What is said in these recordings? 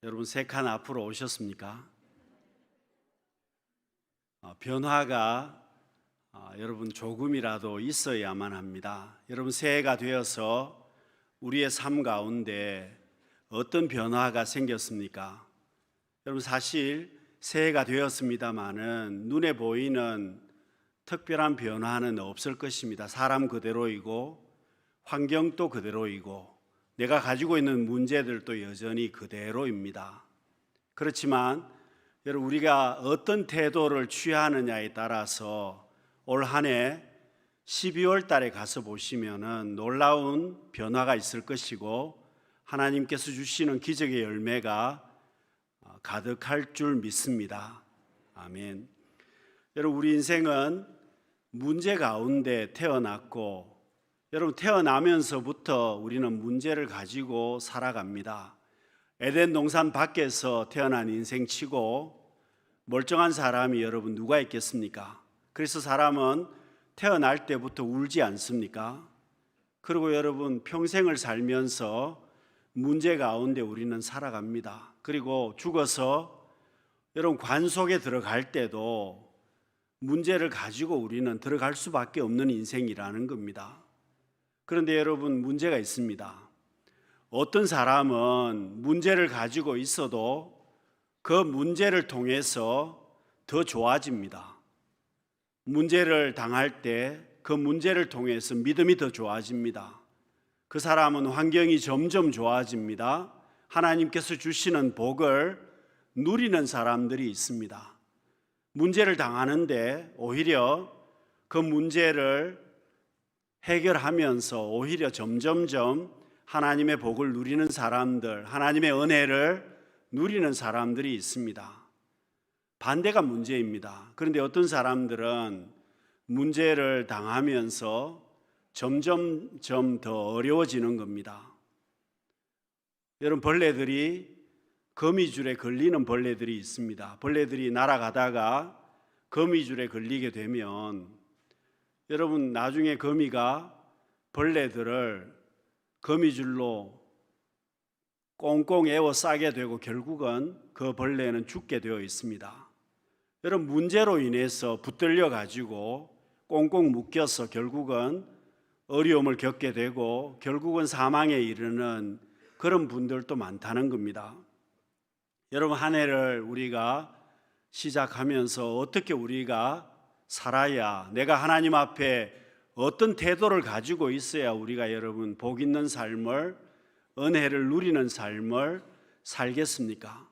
여러분 세 칸 앞으로 오셨습니까? 변화가 여러분 조금이라도 있어야만 합니다. 여러분 새해가 되어서 우리의 삶 가운데 어떤 변화가 생겼습니까? 여러분 사실 새해가 되었습니다마는 눈에 보이는 특별한 변화는 없을 것입니다. 사람 그대로이고 환경도 그대로이고 내가 가지고 있는 문제들도 여전히 그대로입니다. 그렇지만 여러분 우리가 어떤 태도를 취하느냐에 따라서 올 한 해 12월 달에 가서 보시면은 놀라운 변화가 있을 것이고 하나님께서 주시는 기적의 열매가 가득할 줄 믿습니다. 아멘. 여러분 우리 인생은 문제 가운데 태어났고 여러분 태어나면서부터 우리는 문제를 가지고 살아갑니다. 에덴 동산 밖에서 태어난 인생치고 멀쩡한 사람이 여러분 누가 있겠습니까? 그래서 사람은 태어날 때부터 울지 않습니까? 그리고 여러분 평생을 살면서 문제 가운데 우리는 살아갑니다. 그리고 죽어서 여러분 관 속에 들어갈 때도 문제를 가지고 우리는 들어갈 수밖에 없는 인생이라는 겁니다. 그런데 여러분 문제가 있습니다. 어떤 사람은 문제를 가지고 있어도 그 문제를 통해서 더 좋아집니다. 문제를 당할 때 그 문제를 통해서 믿음이 더 좋아집니다. 그 사람은 환경이 점점 좋아집니다. 하나님께서 주시는 복을 누리는 사람들이 있습니다. 문제를 당하는데 오히려 그 문제를 해결하면서 오히려 점점점 하나님의 복을 누리는 사람들, 하나님의 은혜를 누리는 사람들이 있습니다. 반대가 문제입니다. 그런데 어떤 사람들은 문제를 당하면서 점점점 더 어려워지는 겁니다. 여러분 벌레들이 거미줄에 걸리는 벌레들이 있습니다. 벌레들이 날아가다가 거미줄에 걸리게 되면 여러분 나중에 거미가 벌레들을 거미줄로 꽁꽁 에워싸게 되고 결국은 그 벌레는 죽게 되어 있습니다. 여러분 문제로 인해서 붙들려 가지고 꽁꽁 묶여서 결국은 어려움을 겪게 되고 결국은 사망에 이르는 그런 분들도 많다는 겁니다. 여러분 한 해를 우리가 시작하면서 어떻게 우리가 살아야, 내가 하나님 앞에 어떤 태도를 가지고 있어야 우리가 여러분 복 있는 삶을, 은혜를 누리는 삶을 살겠습니까?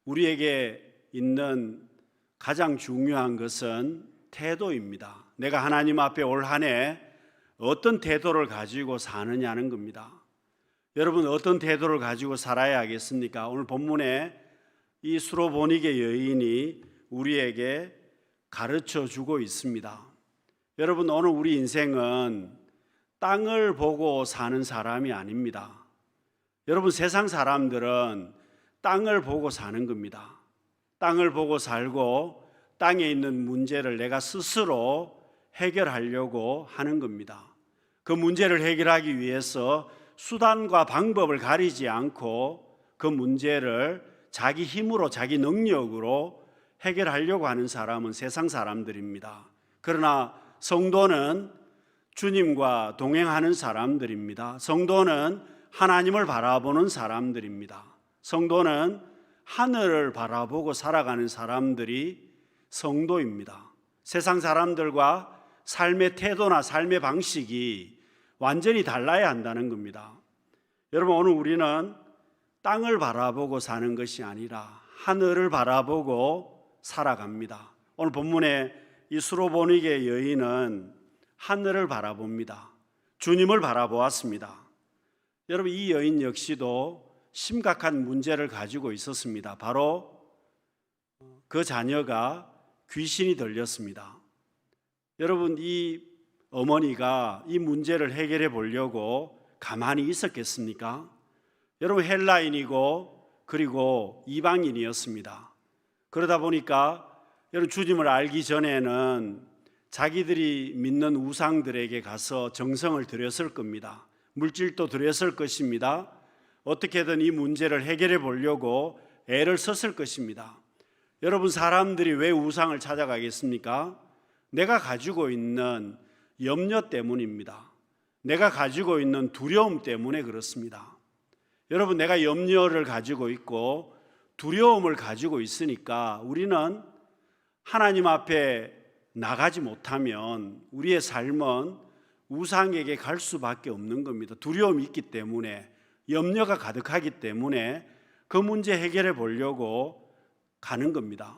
우리에게 있는 가장 중요한 것은 태도입니다. 내가 하나님 앞에 올 한 해 어떤 태도를 가지고 사느냐는 겁니다. 여러분 어떤 태도를 가지고 살아야 하겠습니까? 오늘 본문에 이 수로보니게 여인이 우리에게 가르쳐 주고 있습니다. 여러분 오늘 우리 인생은 땅을 보고 사는 사람이 아닙니다. 여러분 세상 사람들은 땅을 보고 사는 겁니다. 땅을 보고 살고 땅에 있는 문제를 내가 스스로 해결하려고 하는 겁니다. 그 문제를 해결하기 위해서 수단과 방법을 가리지 않고 그 문제를 자기 힘으로 자기 능력으로 해결하려고 하는 사람은 세상 사람들입니다. 그러나 성도는 주님과 동행하는 사람들입니다. 성도는 하나님을 바라보는 사람들입니다. 성도는 하늘을 바라보고 살아가는 사람들이 성도입니다. 세상 사람들과 삶의 태도나 삶의 방식이 완전히 달라야 한다는 겁니다. 여러분 오늘 우리는 땅을 바라보고 사는 것이 아니라 하늘을 바라보고 살아갑니다. 오늘 본문에 이 수로보니게 여인은 하늘을 바라봅니다. 주님을 바라보았습니다. 여러분 이 여인 역시도 심각한 문제를 가지고 있었습니다. 바로 그 자녀가 귀신이 들렸습니다. 여러분 이 어머니가 이 문제를 해결해 보려고 가만히 있었겠습니까? 여러분 헬라인이고 그리고 이방인이었습니다. 그러다 보니까 여러분 주님을 알기 전에는 자기들이 믿는 우상들에게 가서 정성을 들였을 겁니다. 물질도 들였을 것입니다. 어떻게든 이 문제를 해결해 보려고 애를 썼을 것입니다. 여러분, 사람들이 왜 우상을 찾아가겠습니까? 내가 가지고 있는 염려 때문입니다. 내가 가지고 있는 두려움 때문에 그렇습니다. 여러분, 내가 염려를 가지고 있고 두려움을 가지고 있으니까 우리는 하나님 앞에 나가지 못하면 우리의 삶은 우상에게 갈 수밖에 없는 겁니다. 두려움이 있기 때문에, 염려가 가득하기 때문에 그 문제 해결해 보려고 가는 겁니다.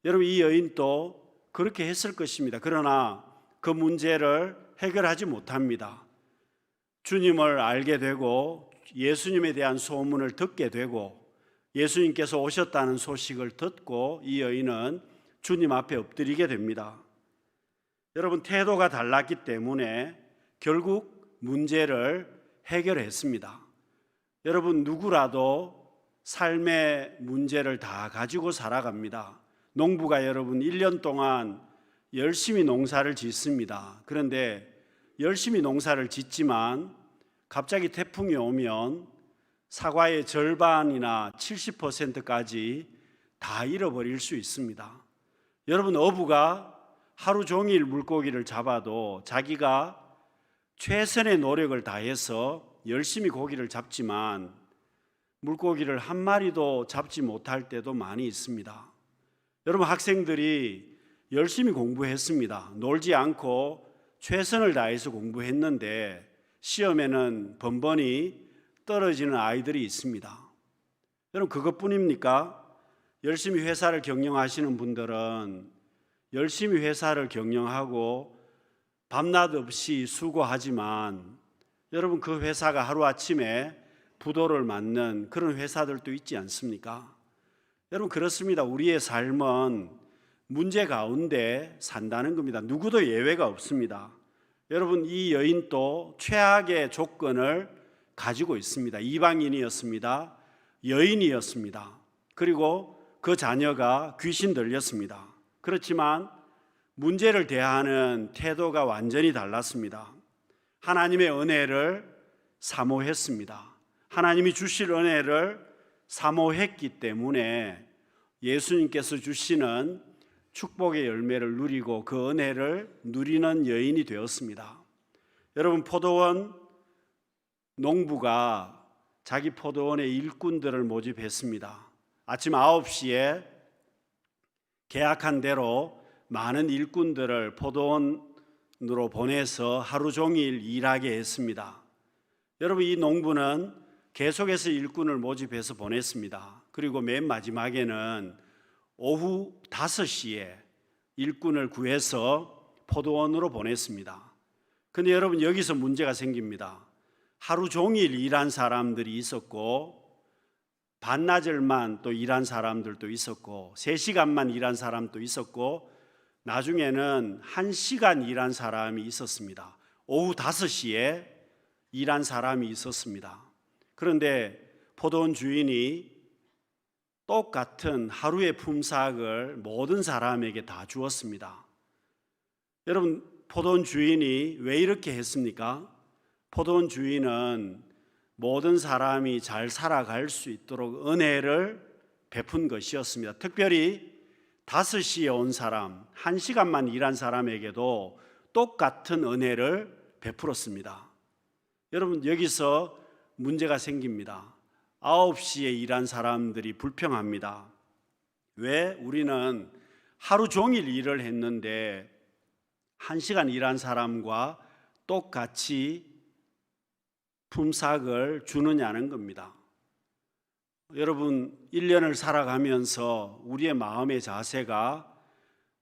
여러분, 이 여인도 그렇게 했을 것입니다. 그러나 그 문제를 해결하지 못합니다. 주님을 알게 되고 예수님에 대한 소문을 듣게 되고 예수님께서 오셨다는 소식을 듣고 이 여인은 주님 앞에 엎드리게 됩니다. 여러분, 태도가 달랐기 때문에 결국 문제를 해결했습니다. 여러분, 누구라도 삶의 문제를 다 가지고 살아갑니다. 농부가 여러분 1년 동안 열심히 농사를 짓습니다. 그런데 열심히 농사를 짓지만 갑자기 태풍이 오면 사과의 절반이나 70%까지 다 잃어버릴 수 있습니다. 여러분, 어부가 하루 종일 물고기를 잡아도 자기가 최선의 노력을 다해서 열심히 고기를 잡지만 물고기를 한 마리도 잡지 못할 때도 많이 있습니다. 여러분, 학생들이 열심히 공부했습니다. 놀지 않고 최선을 다해서 공부했는데 시험에는 번번이 떨어지는 아이들이 있습니다. 여러분, 그것뿐입니까? 열심히 회사를 경영하시는 분들은 열심히 회사를 경영하고 밤낮 없이 수고하지만 여러분, 그 회사가 하루아침에 부도를 맞는 그런 회사들도 있지 않습니까? 여러분, 그렇습니다. 우리의 삶은 문제 가운데 산다는 겁니다. 누구도 예외가 없습니다. 여러분, 이 여인도 최악의 조건을 가지고 있습니다. 이방인이었습니다. 여인이었습니다. 그리고 그 자녀가 귀신 들렸습니다. 그렇지만 문제를 대하는 태도가 완전히 달랐습니다. 하나님의 은혜를 사모했습니다. 하나님이 주실 은혜를 사모했기 때문에 예수님께서 주시는 축복의 열매를 누리고 그 은혜를 누리는 여인이 되었습니다. 여러분, 포도원 농부가 자기 포도원의 일꾼들을 모집했습니다. 아침 9시에 계약한 대로 많은 일꾼들을 포도원으로 보내서 하루 종일 일하게 했습니다. 여러분, 이 농부는 계속해서 일꾼을 모집해서 보냈습니다. 그리고 맨 마지막에는 오후 5시에 일꾼을 구해서 포도원으로 보냈습니다. 그런데 여러분, 여기서 문제가 생깁니다. 하루 종일 일한 사람들이 있었고 반나절만 또 일한 사람들도 있었고 3시간만 일한 사람도 있었고 나중에는 1시간 일한 사람이 있었습니다. 오후 5시에 일한 사람이 있었습니다. 그런데 포도원 주인이 똑같은 하루의 품삯을 모든 사람에게 다 주었습니다. 여러분, 포도원 주인이 왜 이렇게 했습니까? 포도원 주인은 모든 사람이 잘 살아갈 수 있도록 은혜를 베푼 것이었습니다. 특별히 5시에 온 사람, 1시간만 일한 사람에게도 똑같은 은혜를 베풀었습니다. 여러분, 여기서 문제가 생깁니다. 9시에 일한 사람들이 불평합니다. 왜 우리는 하루 종일 일을 했는데 1시간 일한 사람과 똑같이 품삯을 주느냐는 겁니다. 여러분, 1년을 살아가면서 우리의 마음의 자세가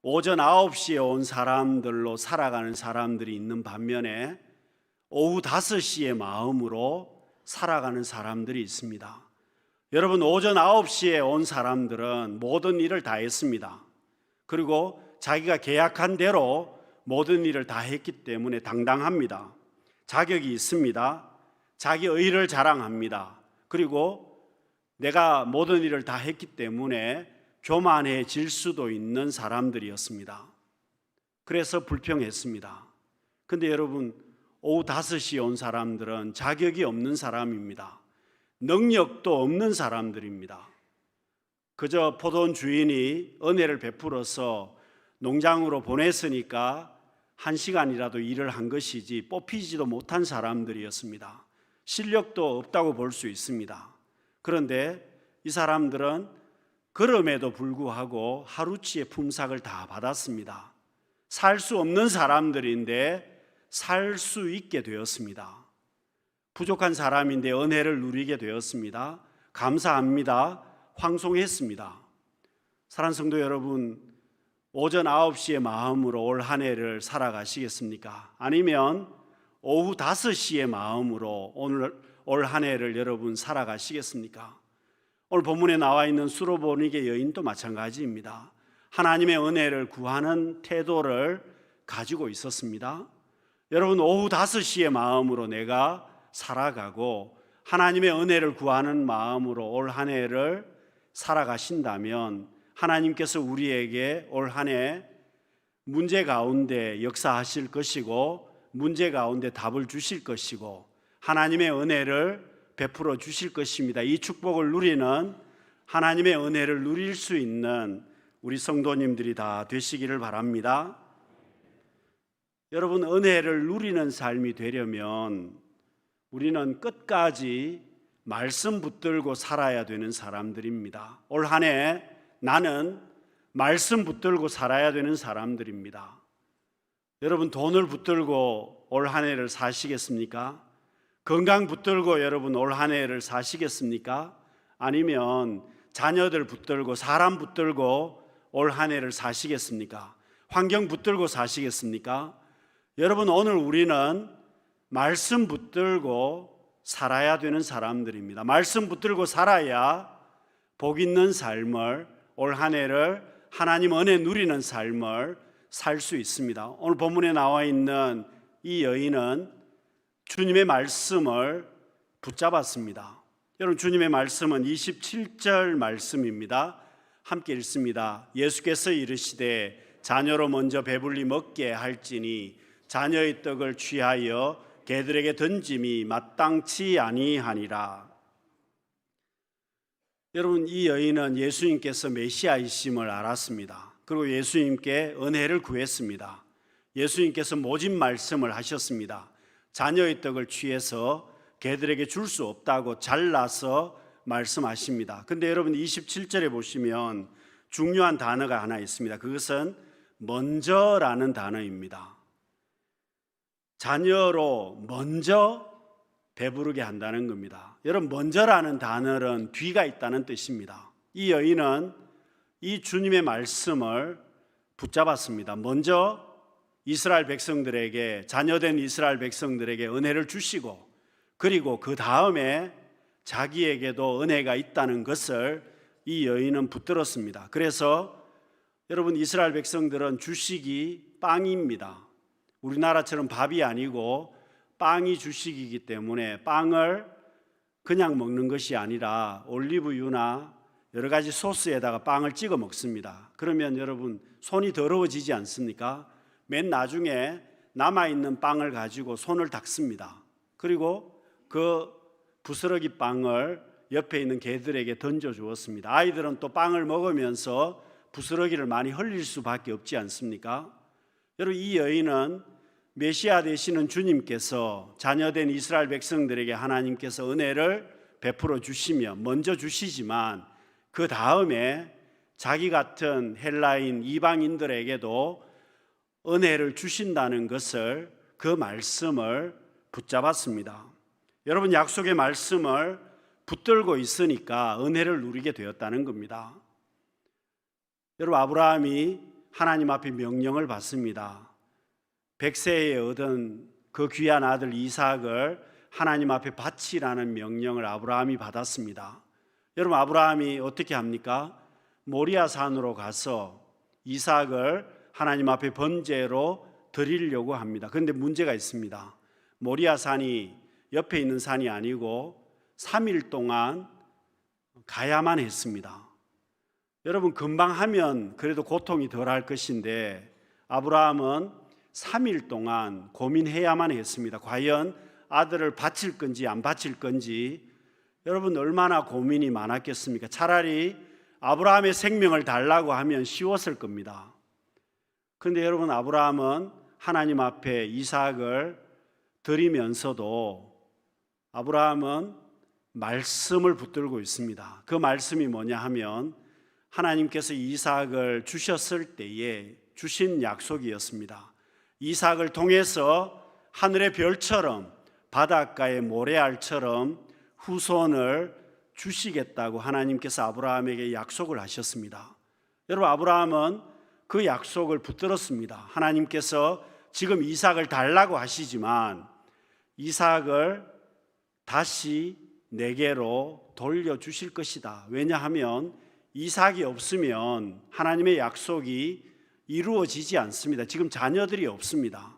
오전 9시에 온 사람들로 살아가는 사람들이 있는 반면에 오후 5시의 마음으로 살아가는 사람들이 있습니다. 여러분, 오전 9시에 온 사람들은 모든 일을 다 했습니다. 그리고 자기가 계약한 대로 모든 일을 다 했기 때문에 당당합니다. 자격이 있습니다. 자기 의를 자랑합니다. 그리고 내가 모든 일을 다 했기 때문에 교만해질 수도 있는 사람들이었습니다. 그래서 불평했습니다. 근데 여러분, 오후 5시에 온 사람들은 자격이 없는 사람입니다. 능력도 없는 사람들입니다. 그저 포도원 주인이 은혜를 베풀어서 농장으로 보냈으니까 1시간이라도 일을 한 것이지 뽑히지도 못한 사람들이었습니다. 실력도 없다고 볼 수 있습니다. 그런데 이 사람들은 그럼에도 불구하고 하루치의 품삯을 다 받았습니다. 살 수 없는 사람들인데 살 수 있게 되었습니다. 부족한 사람인데 은혜를 누리게 되었습니다. 감사합니다. 황송했습니다. 사랑하는 성도 여러분, 오전 9시의 마음으로 올 한 해를 살아가시겠습니까? 아니면 오후 5시의 마음으로 오늘 올 한 해를 여러분 살아가시겠습니까? 오늘 본문에 나와 있는 수로보니게 여인도 마찬가지입니다. 하나님의 은혜를 구하는 태도를 가지고 있었습니다. 여러분, 오후 5시의 마음으로 내가 살아가고 하나님의 은혜를 구하는 마음으로 올 한 해를 살아가신다면 하나님께서 우리에게 올 한 해 문제 가운데 역사하실 것이고 문제 가운데 답을 주실 것이고 하나님의 은혜를 베풀어 주실 것입니다. 이 축복을 누리는, 하나님의 은혜를 누릴 수 있는 우리 성도님들이 다 되시기를 바랍니다. 여러분, 은혜를 누리는 삶이 되려면 우리는 끝까지 말씀 붙들고 살아야 되는 사람들입니다. 올 한 해 나는 말씀 붙들고 살아야 되는 사람들입니다. 여러분, 돈을 붙들고 올 한 해를 사시겠습니까? 건강 붙들고 여러분 올 한 해를 사시겠습니까? 아니면 자녀들 붙들고 사람 붙들고 올 한 해를 사시겠습니까? 환경 붙들고 사시겠습니까? 여러분, 오늘 우리는 말씀 붙들고 살아야 되는 사람들입니다. 말씀 붙들고 살아야 복 있는 삶을, 올 한 해를 하나님 은혜 누리는 삶을 살 수 있습니다. 오늘 본문에 나와 있는 이 여인은 주님의 말씀을 붙잡았습니다. 여러분, 주님의 말씀은 27절 말씀입니다. 함께 읽습니다. 예수께서 이르시되 자녀로 먼저 배불리 먹게 할지니 자녀의 떡을 취하여 개들에게 던짐이 마땅치 아니하니라. 여러분, 이 여인은 예수님께서 메시아이심을 알았습니다. 그리고 예수님께 은혜를 구했습니다. 예수님께서 모진 말씀을 하셨습니다. 자녀의 떡을 취해서 개들에게 줄 수 없다고 잘라서 말씀하십니다. 근데 여러분, 27절에 보시면 중요한 단어가 하나 있습니다. 그것은 먼저라는 단어입니다. 자녀로 먼저 배부르게 한다는 겁니다. 여러분, 먼저라는 단어는 뒤가 있다는 뜻입니다. 이 여인은 이 주님의 말씀을 붙잡았습니다. 먼저 이스라엘 백성들에게, 자녀된 이스라엘 백성들에게 은혜를 주시고, 그리고 그 다음에 자기에게도 은혜가 있다는 것을 이 여인은 붙들었습니다. 그래서 여러분, 이스라엘 백성들은 주식이 빵입니다. 우리나라처럼 밥이 아니고 빵이 주식이기 때문에 빵을 그냥 먹는 것이 아니라 올리브유나 여러 가지 소스에다가 빵을 찍어 먹습니다. 그러면 여러분, 손이 더러워지지 않습니까? 맨 나중에 남아있는 빵을 가지고 손을 닦습니다. 그리고 그 부스러기 빵을 옆에 있는 개들에게 던져 주었습니다. 아이들은 또 빵을 먹으면서 부스러기를 많이 흘릴 수밖에 없지 않습니까? 여러분, 이 여인은 메시아 되시는 주님께서 자녀된 이스라엘 백성들에게 하나님께서 은혜를 베풀어 주시며 먼저 주시지만 그 다음에 자기 같은 헬라인 이방인들에게도 은혜를 주신다는 것을, 그 말씀을 붙잡았습니다. 여러분, 약속의 말씀을 붙들고 있으니까 은혜를 누리게 되었다는 겁니다. 여러분, 아브라함이 하나님 앞에 명령을 받습니다. 100세에 얻은 그 귀한 아들 이삭을 하나님 앞에 바치라는 명령을 아브라함이 받았습니다. 여러분, 아브라함이 어떻게 합니까? 모리아 산으로 가서 이삭을 하나님 앞에 번제로 드리려고 합니다. 그런데 문제가 있습니다. 모리아 산이 옆에 있는 산이 아니고 3일 동안 가야만 했습니다. 여러분, 금방 하면 그래도 고통이 덜할 것인데 아브라함은 3일 동안 고민해야만 했습니다. 과연 아들을 바칠 건지 안 바칠 건지. 여러분, 얼마나 고민이 많았겠습니까? 차라리 아브라함의 생명을 달라고 하면 쉬웠을 겁니다. 그런데 여러분, 아브라함은 하나님 앞에 이삭을 드리면서도 아브라함은 말씀을 붙들고 있습니다. 그 말씀이 뭐냐 하면 하나님께서 이삭을 주셨을 때에 주신 약속이었습니다. 이삭을 통해서 하늘의 별처럼 바닷가의 모래알처럼 후손을 주시겠다고 하나님께서 아브라함에게 약속을 하셨습니다. 여러분, 아브라함은 그 약속을 붙들었습니다. 하나님께서 지금 이삭을 달라고 하시지만 이삭을 다시 내게로 돌려주실 것이다. 왜냐하면 이삭이 없으면 하나님의 약속이 이루어지지 않습니다. 지금 자녀들이 없습니다.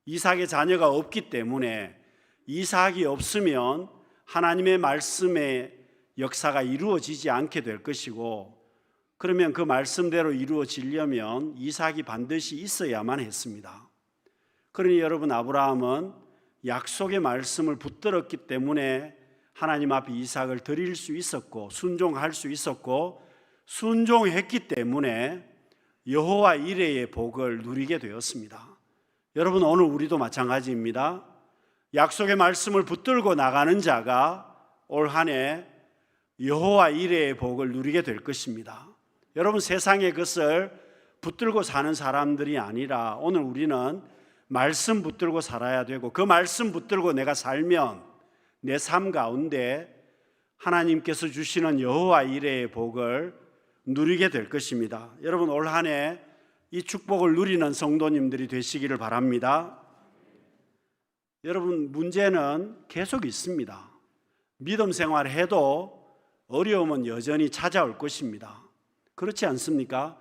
이삭의 자녀가 없기 때문에 이삭이 없으면 하나님의 말씀의 역사가 이루어지지 않게 될 것이고, 그러면 그 말씀대로 이루어지려면 이삭이 반드시 있어야만 했습니다. 그러니 여러분, 아브라함은 약속의 말씀을 붙들었기 때문에 하나님 앞에 이삭을 드릴 수 있었고 순종할 수 있었고, 순종했기 때문에 여호와 이레의 복을 누리게 되었습니다. 여러분, 오늘 우리도 마찬가지입니다. 약속의 말씀을 붙들고 나가는 자가 올 한 해 여호와 이레의 복을 누리게 될 것입니다. 여러분, 세상의 것을 붙들고 사는 사람들이 아니라 오늘 우리는 말씀 붙들고 살아야 되고, 그 말씀 붙들고 내가 살면 내 삶 가운데 하나님께서 주시는 여호와 이레의 복을 누리게 될 것입니다. 여러분, 올 한 해 이 축복을 누리는 성도님들이 되시기를 바랍니다. 여러분, 문제는 계속 있습니다. 믿음 생활해도 어려움은 여전히 찾아올 것입니다. 그렇지 않습니까?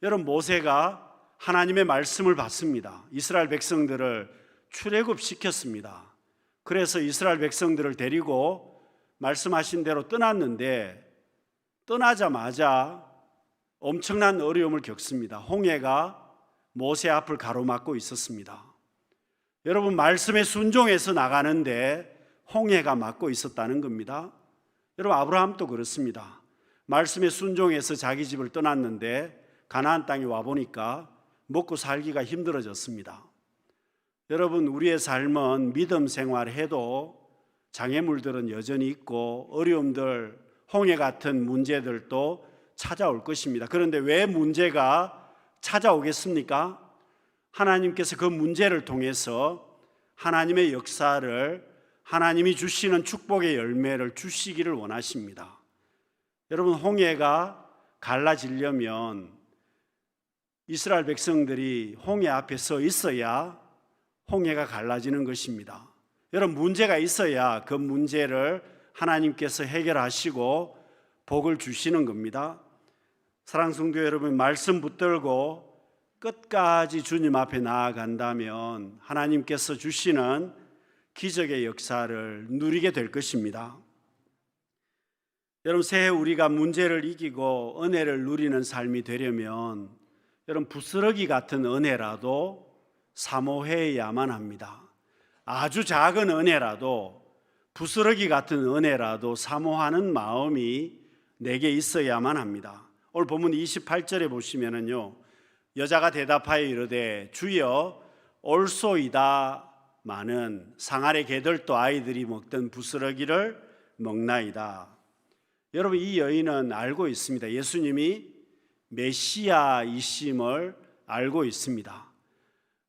여러분, 모세가 하나님의 말씀을 받습니다. 이스라엘 백성들을 출애굽시켰습니다. 그래서 이스라엘 백성들을 데리고 말씀하신 대로 떠났는데, 떠나자마자 엄청난 어려움을 겪습니다. 홍해가 모세 앞을 가로막고 있었습니다. 여러분, 말씀에 순종해서 나가는데 홍해가 막고 있었다는 겁니다. 여러분, 아브라함도 그렇습니다. 말씀에 순종해서 자기 집을 떠났는데 가나안 땅에 와보니까 먹고 살기가 힘들어졌습니다. 여러분, 우리의 삶은 믿음 생활해도 장애물들은 여전히 있고 어려움들, 홍해 같은 문제들도 찾아올 것입니다. 그런데 왜 문제가 찾아오겠습니까? 하나님께서 그 문제를 통해서 하나님의 역사를, 하나님이 주시는 축복의 열매를 주시기를 원하십니다. 여러분, 홍해가 갈라지려면 이스라엘 백성들이 홍해 앞에 서 있어야 홍해가 갈라지는 것입니다. 여러분, 문제가 있어야 그 문제를 하나님께서 해결하시고 복을 주시는 겁니다. 사랑하는 성도 여러분, 말씀 붙들고 끝까지 주님 앞에 나아간다면 하나님께서 주시는 기적의 역사를 누리게 될 것입니다. 여러분, 새해 우리가 문제를 이기고 은혜를 누리는 삶이 되려면 여러분, 부스러기 같은 은혜라도 사모해야만 합니다. 아주 작은 은혜라도, 부스러기 같은 은혜라도 사모하는 마음이 내게 있어야만 합니다. 오늘 본문 28절에 보시면은요, 여자가 대답하여 이르되 주여 올소이다마는 상아래 개들도 아이들이 먹던 부스러기를 먹나이다. 여러분, 이 여인은 알고 있습니다. 예수님이 메시아이심을 알고 있습니다.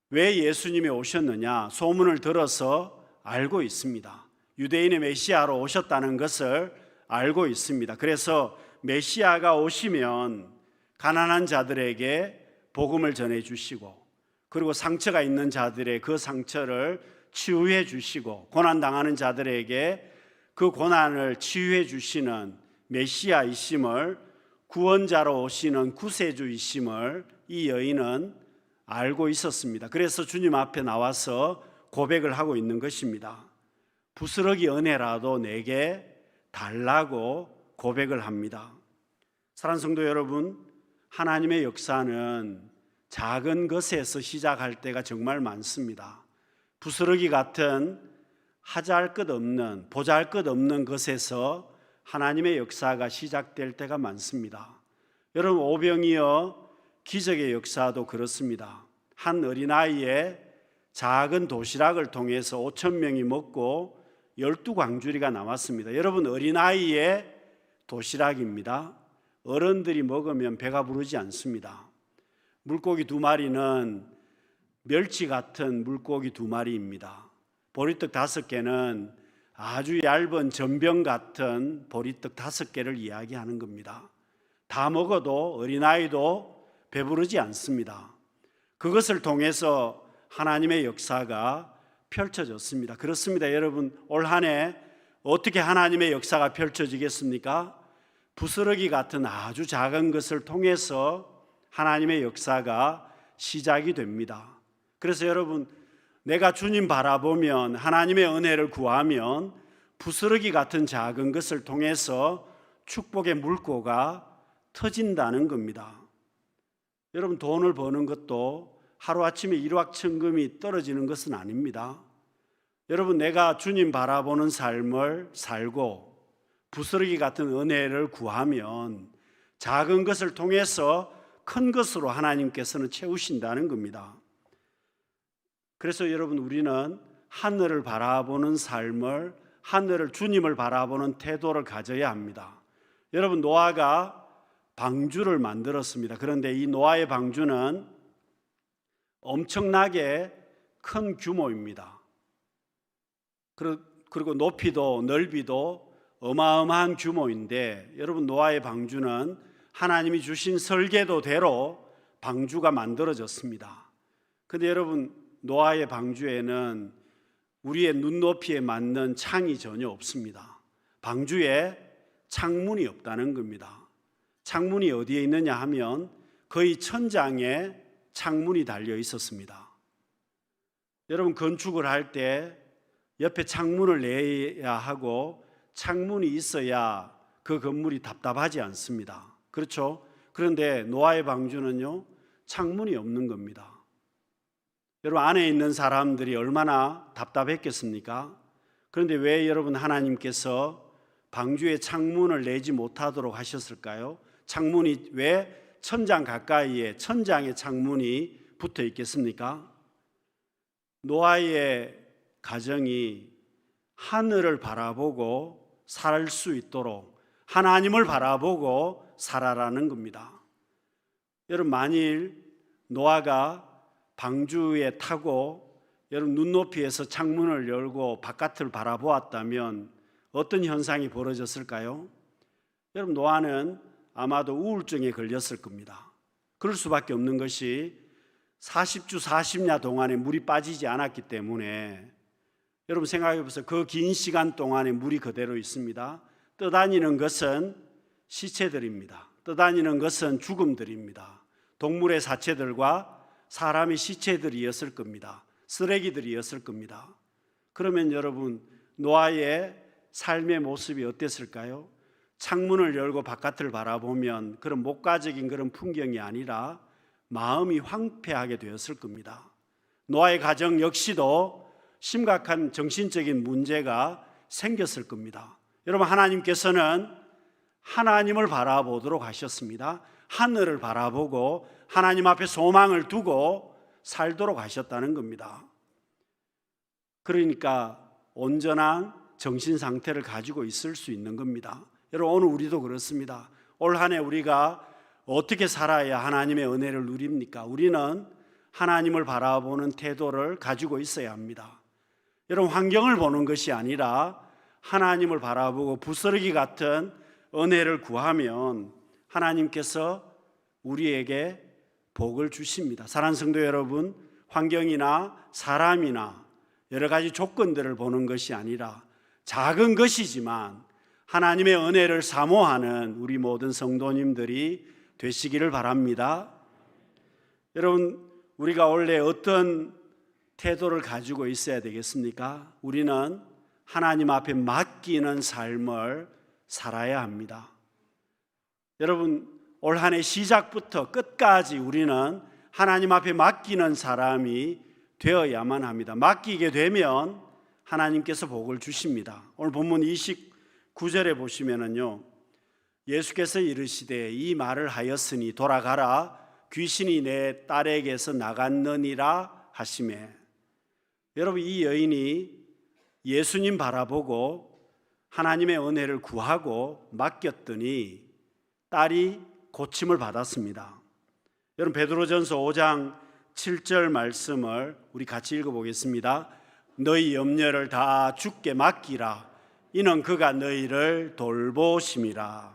왜 예수님이 오셨느냐? 소문을 들어서 알고 있습니다. 유대인의 메시아로 오셨다는 것을 알고 있습니다. 그래서 메시아가 오시면 가난한 자들에게 복음을 전해주시고, 그리고 상처가 있는 자들의 그 상처를 치유해 주시고, 고난당하는 자들에게 그 고난을 치유해 주시는 메시아이심을, 구원자로 오시는 구세주이심을 이 여인은 알고 있었습니다. 그래서 주님 앞에 나와서 고백을 하고 있는 것입니다. 부스러기 은혜라도 내게 달라고 고백을 합니다. 사랑하는 성도 여러분, 하나님의 역사는 작은 것에서 시작할 때가 정말 많습니다. 부스러기 같은 하잘 것 없는, 보잘 것 없는 것에서 하나님의 역사가 시작될 때가 많습니다. 여러분, 오병이어 기적의 역사도 그렇습니다. 한 어린아이의 작은 도시락을 통해서 5천 명이 먹고 12광주리가 남았습니다. 여러분, 어린아이의 도시락입니다. 어른들이 먹으면 배가 부르지 않습니다. 물고기 2마리는 멸치 같은 물고기 2마리입니다. 보리떡 5개는 아주 얇은 전병 같은 보리떡 5개를 이야기하는 겁니다. 다 먹어도 어린아이도 배부르지 않습니다. 그것을 통해서 하나님의 역사가 펼쳐졌습니다. 그렇습니다. 여러분, 올 한 해 어떻게 하나님의 역사가 펼쳐지겠습니까? 부스러기 같은 아주 작은 것을 통해서 하나님의 역사가 시작이 됩니다. 그래서 여러분, 내가 주님 바라보면, 하나님의 은혜를 구하면 부스러기 같은 작은 것을 통해서 축복의 물꼬가 터진다는 겁니다. 여러분, 돈을 버는 것도 하루아침에 일확천금이 떨어지는 것은 아닙니다. 여러분, 내가 주님 바라보는 삶을 살고 부스러기 같은 은혜를 구하면 작은 것을 통해서 큰 것으로 하나님께서는 채우신다는 겁니다. 그래서 여러분, 우리는 하늘을 바라보는 삶을, 하늘을, 주님을 바라보는 태도를 가져야 합니다. 여러분, 노아가 방주를 만들었습니다. 그런데 이 노아의 방주는 엄청나게 큰 규모입니다. 그리고 높이도 넓이도 어마어마한 규모인데, 여러분, 노아의 방주는 하나님이 주신 설계도대로 방주가 만들어졌습니다. 그런데 여러분, 노아의 방주에는 우리의 눈높이에 맞는 창이 전혀 없습니다. 방주에 창문이 없다는 겁니다. 창문이 어디에 있느냐 하면 거의 천장에 창문이 달려 있었습니다. 여러분, 건축을 할 때 옆에 창문을 내야 하고 창문이 있어야 그 건물이 답답하지 않습니다. 그렇죠? 그런데 노아의 방주는요, 창문이 없는 겁니다. 여러분, 안에 있는 사람들이 얼마나 답답했겠습니까? 그런데 왜 여러분 하나님께서 방주에 창문을 내지 못하도록 하셨을까요? 창문이 왜 천장 가까이에, 천장에 창문이 붙어 있겠습니까? 노아의 가정이 하늘을 바라보고 살 수 있도록 하나님을 바라보고 살아라는 겁니다. 여러분, 만일 노아가 방주에 타고 여러분 눈높이에서 창문을 열고 바깥을 바라보았다면 어떤 현상이 벌어졌을까요? 여러분, 노아는 아마도 우울증에 걸렸을 겁니다. 그럴 수밖에 없는 것이 40주 40야 동안에 물이 빠지지 않았기 때문에, 여러분 생각해 보세요. 그 긴 시간 동안에 물이 그대로 있습니다. 떠다니는 것은 시체들입니다. 떠다니는 것은 죽음들입니다. 동물의 사체들과 사람의 시체들이었을 겁니다. 쓰레기들이었을 겁니다. 그러면 여러분, 노아의 삶의 모습이 어땠을까요? 창문을 열고 바깥을 바라보면 그런 목가적인 그런 풍경이 아니라 마음이 황폐하게 되었을 겁니다. 노아의 가정 역시도 심각한 정신적인 문제가 생겼을 겁니다. 여러분, 하나님께서는 하나님을 바라보도록 하셨습니다. 하늘을 바라보고 하나님 앞에 소망을 두고 살도록 하셨다는 겁니다. 그러니까 온전한 정신 상태를 가지고 있을 수 있는 겁니다. 여러분, 오늘 우리도 그렇습니다. 올 한 해 우리가 어떻게 살아야 하나님의 은혜를 누립니까? 우리는 하나님을 바라보는 태도를 가지고 있어야 합니다. 여러분, 환경을 보는 것이 아니라 하나님을 바라보고 부스러기 같은 은혜를 구하면 하나님께서 우리에게 복을 주십니다. 사랑하는 성도 여러분, 환경이나 사람이나 여러 가지 조건들을 보는 것이 아니라 작은 것이지만 하나님의 은혜를 사모하는 우리 모든 성도님들이 되시기를 바랍니다. 여러분, 우리가 원래 어떤 태도를 가지고 있어야 되겠습니까? 우리는 하나님 앞에 맡기는 삶을 살아야 합니다. 여러분, 올 한 해 시작부터 끝까지 우리는 하나님 앞에 맡기는 사람이 되어야만 합니다. 맡기게 되면 하나님께서 복을 주십니다. 오늘 본문 9절에 보시면은요, 예수께서 이르시되 이 말을 하였으니 돌아가라, 귀신이 내 딸에게서 나갔느니라 하시매. 여러분, 이 여인이 예수님 바라보고 하나님의 은혜를 구하고 맡겼더니 딸이 고침을 받았습니다. 여러분, 베드로전서 5장 7절 말씀을 우리 같이 읽어보겠습니다. 너희 염려를 다 주께 맡기라, 이는 그가 너희를 돌보심이라.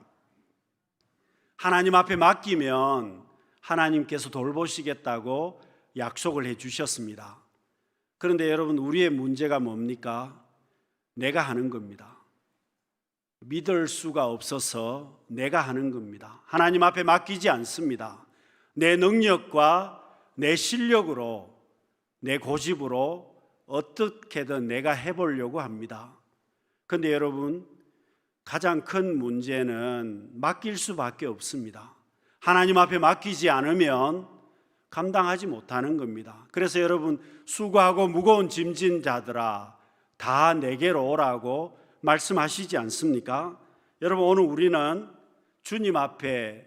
하나님 앞에 맡기면 하나님께서 돌보시겠다고 약속을 해 주셨습니다. 그런데 여러분, 우리의 문제가 뭡니까? 내가 하는 겁니다. 믿을 수가 없어서 내가 하는 겁니다. 하나님 앞에 맡기지 않습니다. 내 능력과 내 실력으로, 내 고집으로 어떻게든 내가 해보려고 합니다. 그런데 여러분, 가장 큰 문제는 맡길 수밖에 없습니다. 하나님 앞에 맡기지 않으면 감당하지 못하는 겁니다. 그래서 여러분, 수고하고 무거운 짐진 자들아 다 내게로 오라고 말씀하시지 않습니까? 여러분, 오늘 우리는 주님 앞에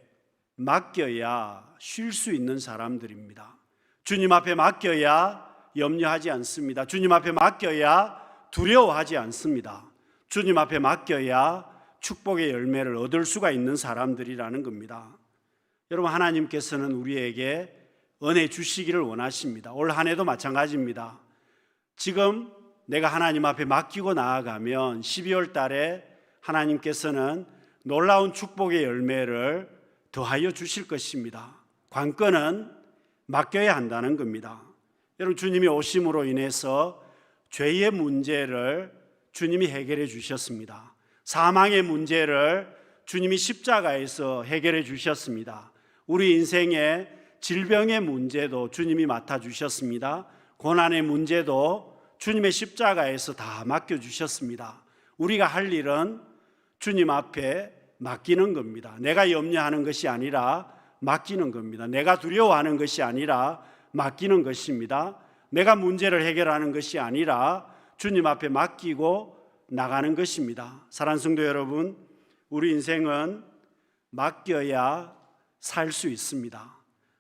맡겨야 쉴 수 있는 사람들입니다. 주님 앞에 맡겨야 염려하지 않습니다. 주님 앞에 맡겨야 두려워하지 않습니다. 주님 앞에 맡겨야 축복의 열매를 얻을 수가 있는 사람들이라는 겁니다. 여러분, 하나님께서는 우리에게 은혜 주시기를 원하십니다. 올 한 해도 마찬가지입니다. 지금 내가 하나님 앞에 맡기고 나아가면 12월 달에 하나님께서는 놀라운 축복의 열매를 더하여 주실 것입니다. 관건은 맡겨야 한다는 겁니다. 여러분, 주님이 오심으로 인해서 죄의 문제를 주님이 해결해 주셨습니다. 사망의 문제를 주님이 십자가에서 해결해 주셨습니다. 우리 인생의 질병의 문제도 주님이 맡아주셨습니다. 고난의 문제도 주님의 십자가에서 다 맡겨주셨습니다. 우리가 할 일은 주님 앞에 맡기는 겁니다. 내가 염려하는 것이 아니라 맡기는 겁니다. 내가 두려워하는 것이 아니라 맡기는 것입니다. 내가 문제를 해결하는 것이 아니라 주님 앞에 맡기고 나가는 것입니다. 사랑하는 성도 여러분, 우리 인생은 맡겨야 살 수 있습니다.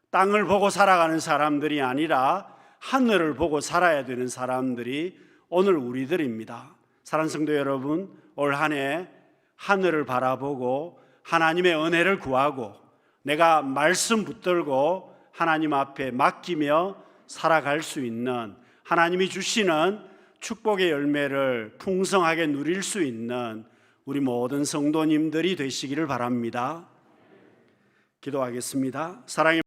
땅을 보고 살아가는 사람들이 아니라 하늘을 보고 살아야 되는 사람들이 오늘 우리들입니다. 사랑하는 성도 여러분, 올 한 해 하늘을 바라보고 하나님의 은혜를 구하고 내가 말씀 붙들고 하나님 앞에 맡기며 살아갈 수 있는, 하나님이 주시는 축복의 열매를 풍성하게 누릴 수 있는 우리 모든 성도님들이 되시기를 바랍니다. 기도하겠습니다. 사랑의